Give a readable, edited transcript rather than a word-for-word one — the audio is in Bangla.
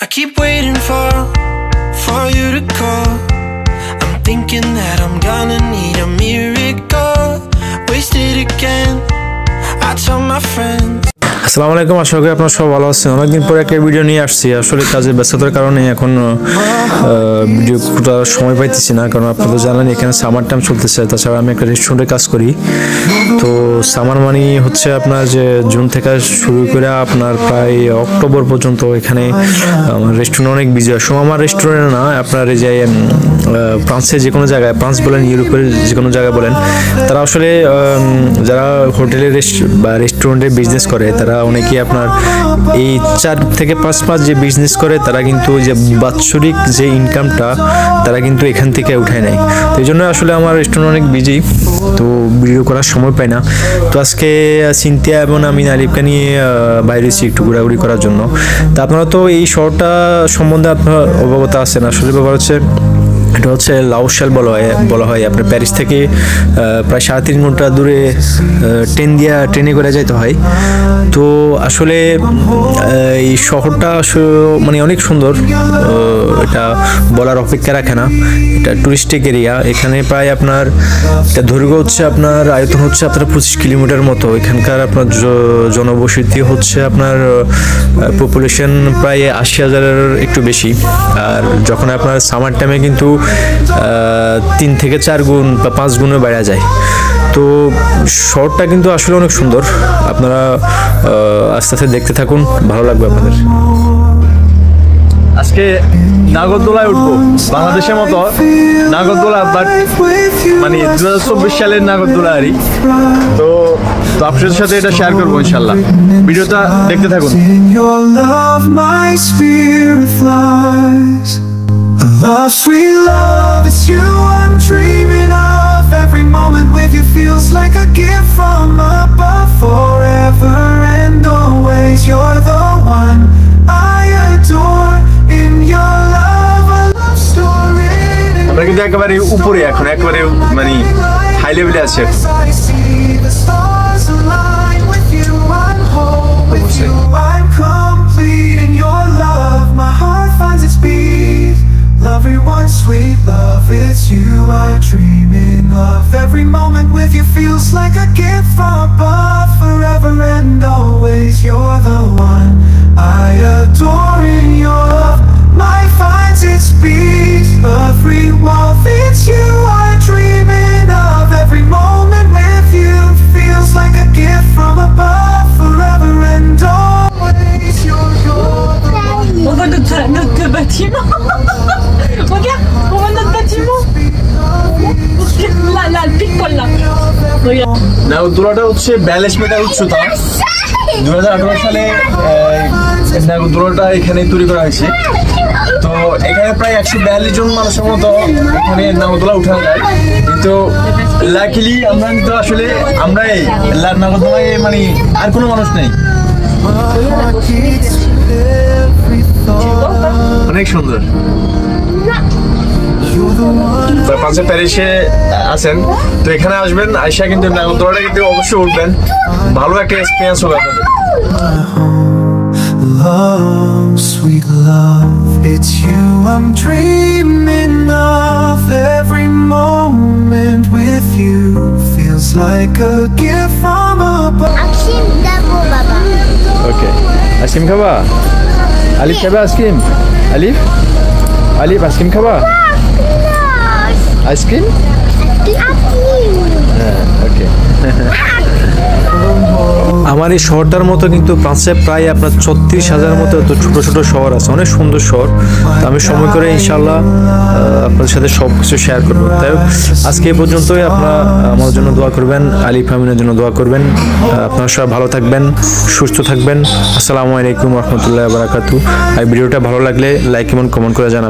I keep waiting for you to call. I'm thinking that I'm gonna need a miracle. Wasted again, I tell my friends. আসসালামু আলাইকুম, আশা করি আপনারা সবাই ভালো আছেন। অনেকদিন পরে একটা ভিডিও নিয়ে আসছি। আসলে কাজের ব্যস্ততার কারণে এখন ভিডিও করার সময় পাইতেছি না, কারণ আপনারা তো জানেন এখানে সামার টাইম চলতেছে। তাছাড়া আমি একটা রেস্টুরেন্টে কাজ করি। তো সামার মানে হচ্ছে আপনার যে জুন থেকে শুরু করে আপনার প্রায় অক্টোবর পর্যন্ত এখানে আমার রেস্টুরেন্ট অনেক বিজি হয়। আমার রেস্টুরেন্ট না, আপনার এই যে ফ্রান্সে যে কোনো জায়গায়, ফ্রান্স বলেন, ইউরোপের যে কোনো জায়গায় বলেন, তারা আসলে যারা হোটেলে বা রেস্টুরেন্টে বিজনেস করে তারা অনেকেই আপনার এই 4 থেকে 5 মাস যে বিজনেস করে তারা কিন্তু যে বাৎসরিক যে ইনকামটা তারা কিন্তু এখান থেকে উঠায় নেয়। তো এই জন্য আসলে আমার রেস্টুরেন্ট অনেক বিজি, তো ভিডিও করার সময় পাই না। তো আজকে সিনথিয়া এবং আমি নালিফকে নিয়ে বাইরে এসেছি একটু ঘোরাঘুরি করার জন্য। তা আপনারা তো এই শহরটা সম্বন্ধে আপনার অবগত আছেন। আসলে ব্যাপার হচ্ছে এটা হচ্ছে লা রোশেল বলা হয়। আপনার প্যারিস থেকে প্রায় 3.5 ঘন্টা দূরে ট্রেনে করে যেতে হয়। তো আসলে এই শহরটা মানে অনেক সুন্দর, এটা বলার অপেক্ষা রাখে না। এটা টুরিস্টিক এরিয়া। এখানে প্রায় আপনার এটা দৈর্ঘ্য হচ্ছে আপনার, আয়তন হচ্ছে আপনার 25 কিলোমিটার মতো। এখানকার আপনার জনবসতি হচ্ছে আপনার পপুলেশন প্রায় 80,000-এর একটু বেশি। আর যখন আপনার সামার টাইমে কিন্তু 3 থেকে 4 গুণ বা 5 গুণে বেড়ে যায়। তো শহরটা কিন্তু আসলে অনেক সুন্দর। আপনারা আস্তে আস্তে দেখতে থাকুন, ভালো লাগবে আপনাদের। আজকে নাগরদোলায় উঠবো, বাংলাদেশের মতো নাগরদোলা, বাট মানে 2024 সালের নাগরদোলা আরই। তো আপনাদের সাথে এটা শেয়ার করবো ইনশাল্লাহ। ভিডিওটা দেখতে থাকুন। Love, sweet love, it's you I'm dreaming of. Every moment with you feels like a gift from above. Forever and always, you're the one I adore. In your love, a love story. আমরা কিন্তু একেবারে উপরে, এখন একেবারে মানে হাই লেভেলে আছে। I see the stars align with you. I'm whole with you. I'm complete in your love. My heart finds its beat. Everyone, sweet love, it's you I'm dreaming of. Every moment with you feels like a gift from above. Forever and always, you're the one I adore. In your love, my finds its beat. Every walk, it's you I'm dreaming of. Every moment with you feels like a gift from above. Forever and always, you're the one. On va notre bâtiment. Regarde, on va notre bâtiment. Là, le pic-poil là. Regarde. নাগরদোলাটা হচ্ছে 42 মিটার উচ্চতা। 2018 সালে নাগরদোলাটা এখানে তৈরি করা হয়েছে। তো এখানে প্রায় 142 জন মানুষের মতো এখানে নাগরদোলা উঠানো যায়। কিন্তু লাকিলি আমরা কিন্তু আসলে আমরাই নাগরদোলায় মানে আর কোনো মানুষ নেই। অনেক সুন্দর। ফ্রান্সের প্যারিসে আছেন তো এখানে আসবেন, আইসা কিন্তু নাগরদোলাটা কিন্তু অবশ্যই উঠবেন। ভালো একটা এক্সপিরিয়েন্স হবে আপনাদের। Love, sweet love, it's you I'm dreaming of. Every moment with you feels like a gift from above. Akshin dabo baba. Okay, ice cream খাবা? আলিফ খাবে আইসক্রিম? আলিফ আইসক্রিম খাবা? আইসক্রিম? হ্যাঁ, ওকে। আমার এই শহরটার মতো কিন্তু ফ্রান্সে প্রায় আপনার 36,000 মতো ছোট ছোট শহর আছে, অনেক সুন্দর শহর। তো আমি সময় করে ইনশাল্লাহ আপনাদের সাথে সব কিছু শেয়ার করবো। তাই আজকে এই পর্যন্তই। আপনারা আমার জন্য দোয়া করবেন, আলিফ আমিনের জন্য দোয়া করবেন। আপনারা সবাই ভালো থাকবেন, সুস্থ থাকবেন। আসসালামু আলাইকুম রহমতুল্লাহি ওয়া বারাকাতুহু। আর ভিডিওটা ভালো লাগলে লাইক এবং কমেন্ট করে জানাবেন।